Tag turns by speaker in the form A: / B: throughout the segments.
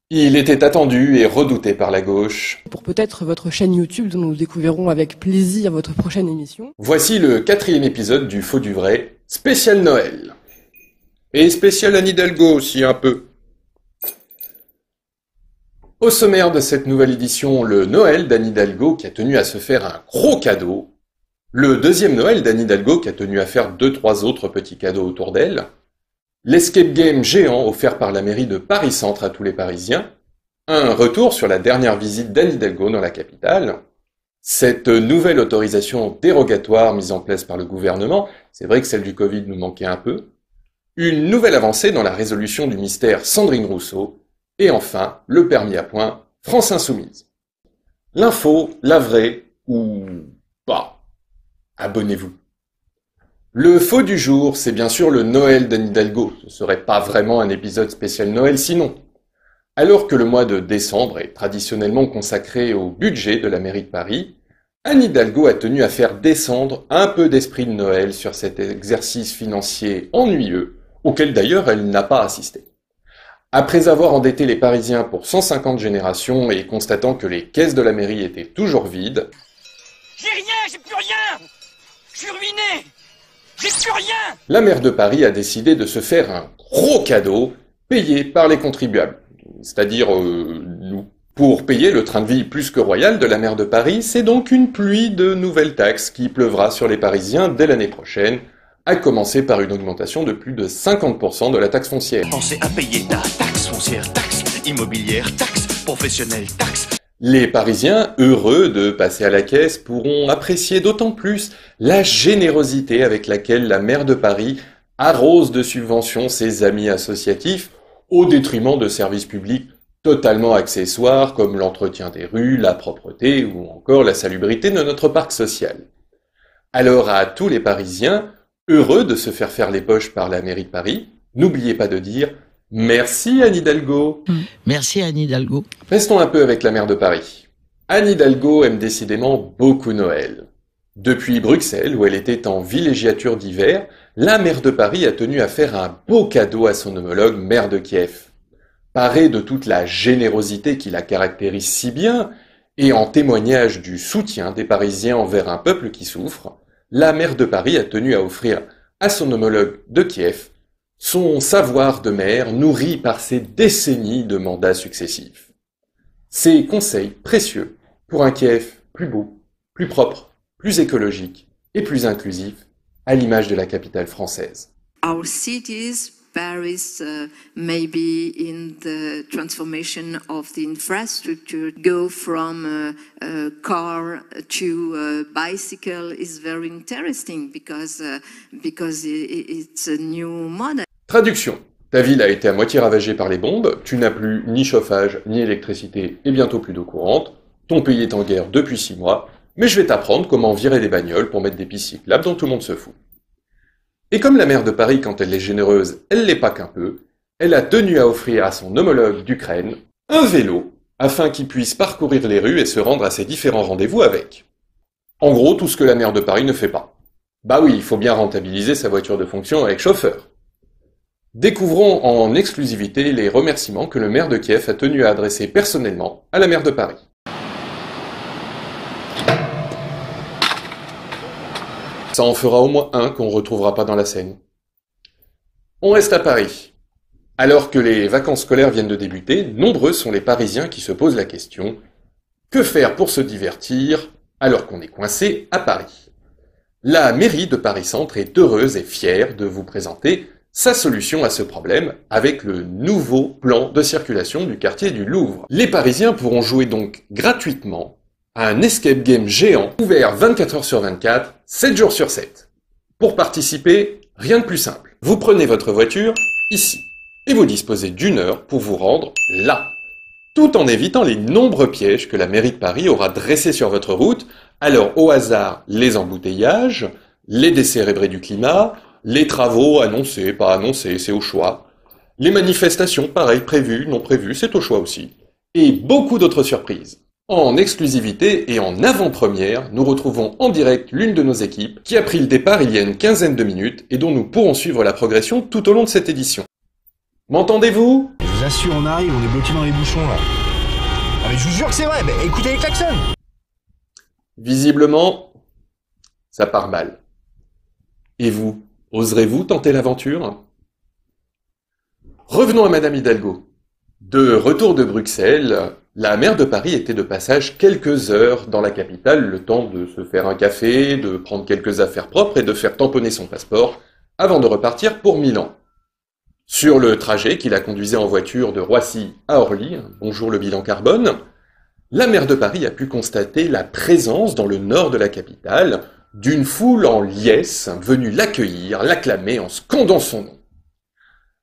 A: Il était attendu et redouté par la gauche.
B: Pour peut-être votre chaîne YouTube dont nous découvrirons avec plaisir votre prochaine émission.
A: Voici le 4e épisode du Faux du Vrai, spécial Noël. Et spécial Anne Hidalgo aussi un peu. Au sommaire de cette nouvelle édition, le Noël d'Anne Hidalgo qui a tenu à se faire un gros cadeau. Le 2e Noël d'Anne Hidalgo qui a tenu à faire 2-3 autres petits cadeaux autour d'elle. L'escape game géant offert par la mairie de Paris-Centre à tous les Parisiens. Un retour sur la dernière visite d'Anne Hidalgo dans la capitale. Cette nouvelle autorisation dérogatoire mise en place par le gouvernement, c'est vrai que celle du Covid nous manquait un peu. Une nouvelle avancée dans la résolution du mystère Sandrine Rousseau. Et enfin, le permis à points France Insoumise. L'info, la vraie, ou pas. Abonnez-vous. Le faux du jour, c'est bien sûr le Noël d'Anne Hidalgo. Ce serait pas vraiment un épisode spécial Noël sinon. Alors que le mois de décembre est traditionnellement consacré au budget de la mairie de Paris, Anne Hidalgo a tenu à faire descendre un peu d'esprit de Noël sur cet exercice financier ennuyeux, auquel d'ailleurs elle n'a pas assisté. Après avoir endetté les Parisiens pour 150 générations et constatant que les caisses de la mairie étaient toujours vides,
C: j'ai rien, j'ai plus rien, je suis ruiné. J'ai plus rien!
A: La maire de Paris a décidé de se faire un gros cadeau payé par les contribuables, c'est-à-dire nous. Pour payer le train de vie plus que royal de la maire de Paris, c'est donc une pluie de nouvelles taxes qui pleuvra sur les Parisiens dès l'année prochaine, à commencer par une augmentation de plus de 50% de la taxe foncière.
D: Pensez à payer ta taxe foncière, taxe immobilière, taxe professionnelle, taxe.
A: Les Parisiens, heureux de passer à la caisse, pourront apprécier d'autant plus la générosité avec laquelle la maire de Paris arrose de subventions ses amis associatifs, au détriment de services publics totalement accessoires comme l'entretien des rues, la propreté ou encore la salubrité de notre parc social. Alors à tous les Parisiens, heureux de se faire les poches par la mairie de Paris, n'oubliez pas de dire « Merci Anne Hidalgo ».
E: Merci Anne Hidalgo.
A: Restons un peu avec la maire de Paris. Anne Hidalgo aime décidément beaucoup Noël. Depuis Bruxelles, où elle était en villégiature d'hiver, la maire de Paris a tenu à faire un beau cadeau à son homologue maire de Kiev. Parée de toute la générosité qui la caractérise si bien, et en témoignage du soutien des Parisiens envers un peuple qui souffre, la maire de Paris a tenu à offrir à son homologue de Kiev son savoir de maire nourri par ses décennies de mandats successifs. Ses conseils précieux pour un Kiev plus beau, plus propre, plus écologique et plus inclusif, à l'image de la capitale française.
F: Our cities, Paris, maybe in the transformation of the infrastructure, go from a car to a bicycle is very interesting because it's a new model.
A: Traduction. Ta ville a été à moitié ravagée par les bombes, tu n'as plus ni chauffage, ni électricité et bientôt plus d'eau courante, ton pays est en guerre depuis 6 mois, mais je vais t'apprendre comment virer les bagnoles pour mettre des pistes cyclables dont tout le monde se fout. Et comme la maire de Paris, quand elle est généreuse, elle l'est pas qu'un peu, elle a tenu à offrir à son homologue d'Ukraine un vélo, afin qu'il puisse parcourir les rues et se rendre à ses différents rendez-vous avec. En gros, tout ce que la maire de Paris ne fait pas. Bah oui, il faut bien rentabiliser sa voiture de fonction avec chauffeur. Découvrons en exclusivité les remerciements que le maire de Kiev a tenu à adresser personnellement à la maire de Paris. Ça en fera au moins un qu'on ne retrouvera pas dans la Seine. On reste à Paris. Alors que les vacances scolaires viennent de débuter, nombreux sont les Parisiens qui se posent la question « Que faire pour se divertir alors qu'on est coincé à Paris ?» La mairie de Paris-Centre est heureuse et fière de vous présenter sa solution à ce problème avec le nouveau plan de circulation du quartier du Louvre. Les Parisiens pourront jouer donc gratuitement à un escape game géant ouvert 24 heures sur 24, 7 jours sur 7. Pour participer, rien de plus simple. Vous prenez votre voiture ici et vous disposez d'1 heure pour vous rendre là, tout en évitant les nombreux pièges que la mairie de Paris aura dressés sur votre route. Alors au hasard, les embouteillages, les décérébrés du climat, les travaux annoncés, pas annoncés, c'est au choix. Les manifestations, pareil, prévues, non prévues, c'est au choix aussi. Et beaucoup d'autres surprises. En exclusivité et en avant-première, nous retrouvons en direct l'une de nos équipes qui a pris le départ il y a une quinzaine de minutes et dont nous pourrons suivre la progression tout au long de cette édition. M'entendez-vous ?
E: Je vous t'assure, on arrive, on est bloqué dans les bouchons là. Ah mais je vous jure que c'est vrai, mais écoutez les klaxons.
A: Visiblement, ça part mal. Et vous, oserez-vous tenter l'aventure? Revenons à Madame Hidalgo. De retour de Bruxelles, la maire de Paris était de passage quelques heures dans la capitale, le temps de se faire un café, de prendre quelques affaires propres et de faire tamponner son passeport avant de repartir pour Milan. Sur le trajet qui la conduisait en voiture de Roissy à Orly, bonjour le bilan carbone, la maire de Paris a pu constater la présence dans le nord de la capitale d'une foule en liesse venue l'accueillir, l'acclamer en scandant son nom.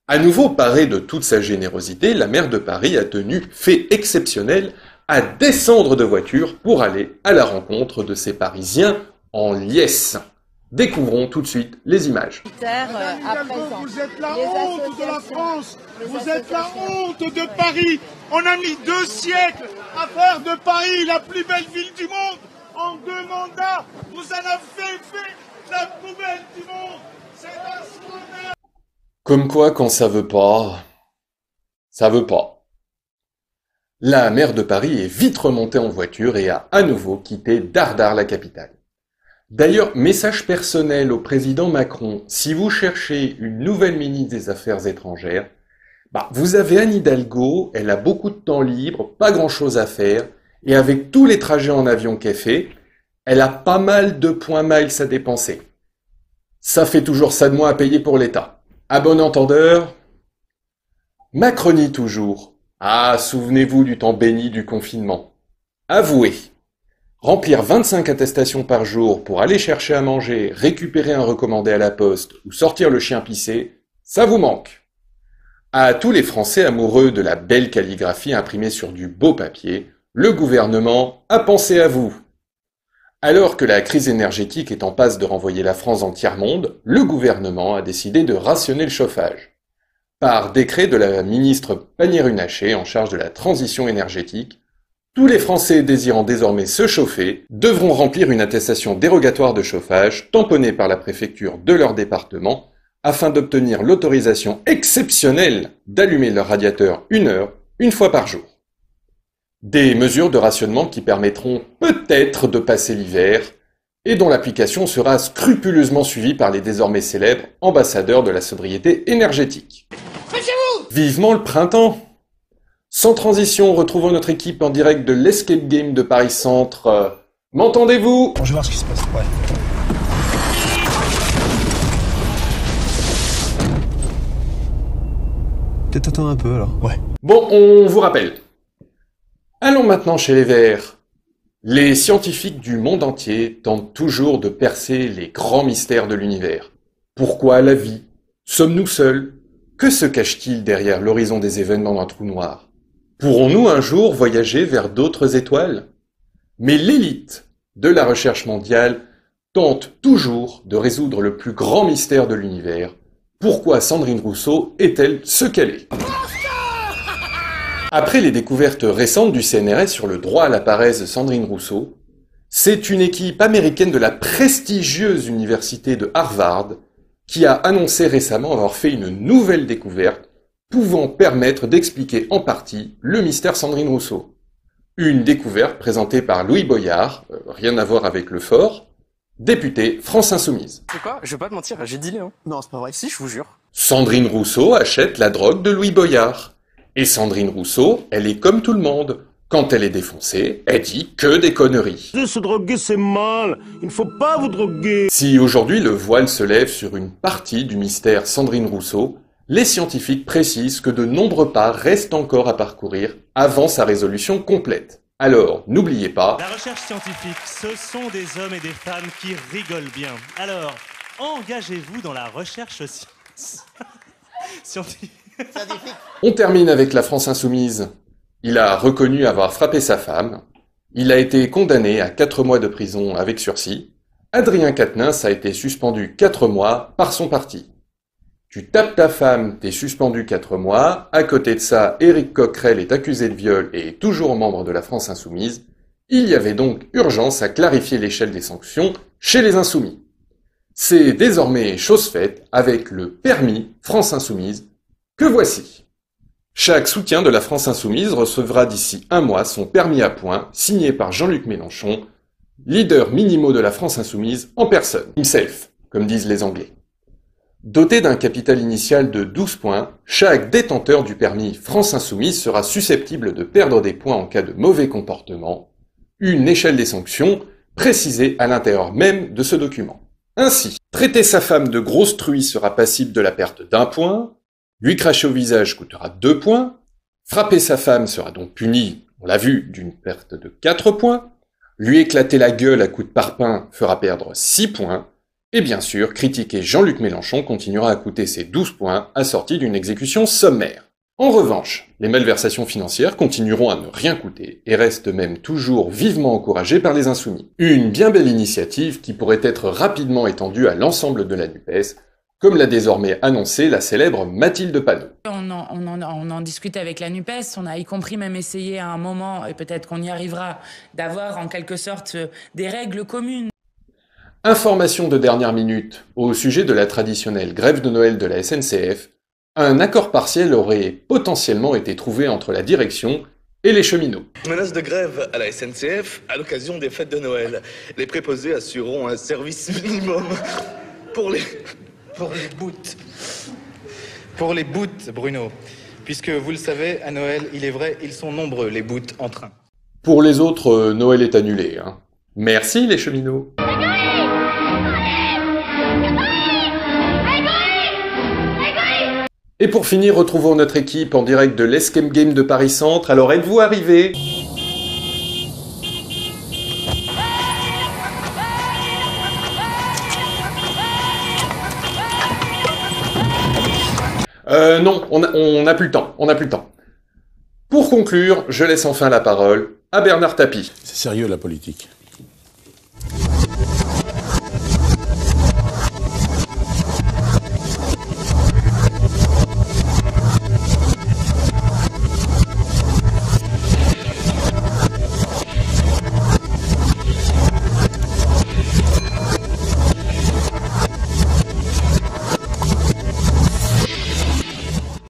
A: À nouveau parée de toute sa générosité, la maire de Paris a tenu, fait exceptionnel, à descendre de voiture pour aller à la rencontre de ces Parisiens en liesse. Découvrons tout de suite les images.
G: Vous êtes la honte de la France, vous êtes la honte de Paris. On a mis 2 siècles à faire de Paris la plus belle ville du monde. En 2 mandats, vous en avez fait la poubelle du monde. C'est un scandale.
A: Comme quoi, quand ça veut pas, ça veut pas. La maire de Paris est vite remontée en voiture et a à nouveau quitté dardard la capitale. D'ailleurs, message personnel au président Macron, si vous cherchez une nouvelle ministre des Affaires étrangères, vous avez Anne Hidalgo, elle a beaucoup de temps libre, pas grand-chose à faire, et avec tous les trajets en avion qu'elle fait, elle a pas mal de points miles à dépenser. Ça fait toujours ça de moins à payer pour l'État. À bon entendeur, Macronie toujours. Ah, souvenez-vous du temps béni du confinement. Avouez. Remplir 25 attestations par jour pour aller chercher à manger, récupérer un recommandé à la poste ou sortir le chien pissé, ça vous manque. À tous les Français amoureux de la belle calligraphie imprimée sur du beau papier, le gouvernement a pensé à vous. Alors que la crise énergétique est en passe de renvoyer la France dans le tiers-monde, le gouvernement a décidé de rationner le chauffage. Par décret de la ministre Pannier-Runacher en charge de la transition énergétique, tous les Français désirant désormais se chauffer devront remplir une attestation dérogatoire de chauffage tamponnée par la préfecture de leur département afin d'obtenir l'autorisation exceptionnelle d'allumer leur radiateur 1 heure, 1 fois par jour. Des mesures de rationnement qui permettront peut-être de passer l'hiver et dont l'application sera scrupuleusement suivie par les désormais célèbres ambassadeurs de la sobriété énergétique. Vivement le printemps! Sans transition, retrouvons notre équipe en direct de l'Escape Game de Paris Centre. M'entendez-vous?
E: Bon, je vais voir ce qui se passe. Ouais. Peut-être attendre un peu alors. Ouais.
A: Bon, on vous rappelle. Allons maintenant chez les Verts. Les scientifiques du monde entier tentent toujours de percer les grands mystères de l'univers. Pourquoi la vie? Sommes-nous seuls? Que se cache-t-il derrière l'horizon des événements d'un trou noir? Pourrons-nous un jour voyager vers d'autres étoiles? Mais l'élite de la recherche mondiale tente toujours de résoudre le plus grand mystère de l'univers. Pourquoi Sandrine Rousseau est-elle ce qu'elle est? Après les découvertes récentes du CNRS sur le droit à la paresse de Sandrine Rousseau, c'est une équipe américaine de la prestigieuse université de Harvard qui a annoncé récemment avoir fait une nouvelle découverte pouvant permettre d'expliquer en partie le mystère Sandrine Rousseau. Une découverte présentée par Louis Boyard, rien à voir avec le fort, député France Insoumise.
H: C'est quoi? Je vais pas te mentir, j'ai dealé, hein. Non, c'est pas vrai. Si, je vous jure.
A: Sandrine Rousseau achète la drogue de Louis Boyard. Et Sandrine Rousseau, elle est comme tout le monde. Quand elle est défoncée, elle dit que des conneries.
G: Se droguer, c'est mal. Il ne faut pas vous droguer.
A: Si aujourd'hui le voile se lève sur une partie du mystère Sandrine Rousseau, les scientifiques précisent que de nombreux pas restent encore à parcourir avant sa résolution complète. Alors, n'oubliez pas...
I: La recherche scientifique, ce sont des hommes et des femmes qui rigolent bien. Alors, engagez-vous dans la recherche scientifique.
A: On termine avec la France Insoumise. Il a reconnu avoir frappé sa femme. Il a été condamné à 4 mois de prison avec sursis. Adrien Quatennens a été suspendu 4 mois par son parti. Tu tapes ta femme, t'es suspendu 4 mois. À côté de ça, Éric Coquerel est accusé de viol et est toujours membre de la France Insoumise. Il y avait donc urgence à clarifier l'échelle des sanctions chez les Insoumis. C'est désormais chose faite avec le permis France Insoumise que voici. Chaque soutien de la France Insoumise recevra d'ici un mois son permis à points, signé par Jean-Luc Mélenchon, leader minimaux de la France Insoumise en personne, himself, comme disent les Anglais. Doté d'un capital initial de 12 points, chaque détenteur du permis France Insoumise sera susceptible de perdre des points en cas de mauvais comportement, une échelle des sanctions précisée à l'intérieur même de ce document. Ainsi, traiter sa femme de grosse truie sera passible de la perte d'1 point, lui cracher au visage coûtera 2 points, frapper sa femme sera donc puni, on l'a vu, d'une perte de 4 points, lui éclater la gueule à coups de parpaing fera perdre 6 points, et bien sûr, critiquer Jean-Luc Mélenchon continuera à coûter ses 12 points assortis d'une exécution sommaire. En revanche, les malversations financières continueront à ne rien coûter et restent même toujours vivement encouragées par les insoumis. Une bien belle initiative qui pourrait être rapidement étendue à l'ensemble de la NUPES, comme l'a désormais annoncé la célèbre Mathilde Panot.
J: On en discute avec la NUPES, on a y compris même essayé à un moment, et peut-être qu'on y arrivera, d'avoir en quelque sorte des règles communes.
A: Information de dernière minute au sujet de la traditionnelle grève de Noël de la SNCF, un accord partiel aurait potentiellement été trouvé entre la direction et les cheminots.
K: Menace de grève à la SNCF à l'occasion des fêtes de Noël. Les préposés assureront un service minimum pour les bouts.
L: Pour les bouts, Bruno. Puisque vous le savez, à Noël, il est vrai, ils sont nombreux, les bouts en train.
A: Pour les autres, Noël est annulé. Merci les cheminots. Et pour finir, retrouvons notre équipe en direct de l'Escape Game de Paris Centre. Alors êtes-vous arrivés ? Non, on n'a plus le temps, Pour conclure, je laisse enfin la parole à Bernard Tapie.
M: C'est sérieux la politique.